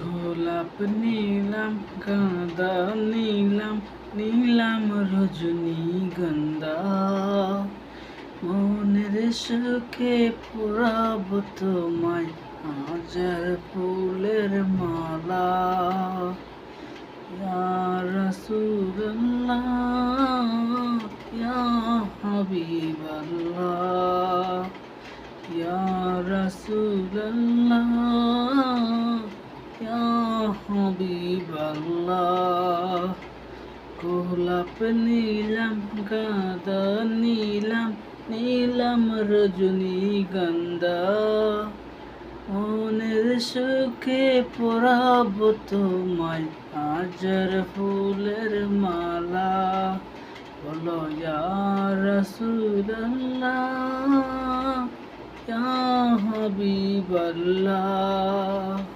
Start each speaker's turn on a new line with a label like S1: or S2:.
S1: গোলাপ নিলাম, গাঁদা নিলাম, নিলাম রজনীগন্ধা। মনের সুখে পরাব তোমায় হাজার ফুলের মালা। ইয়া রাসূলুল্লাহ, ইয়া হাবিবাল্লাহ, ইয়া রাসূলুল্লাহ, ইয়া হাবিবাল্লাহ। গোলাপ নিলাম, গাঁদা নিলাম, নিলাম রজনীগন্ধা। মনের সুখে পরাব তোমায় হাজার ফুলের মালা। বলো ইয়া রাসূলুল্লাহ, ইয়া হাবিবাল্লাহ।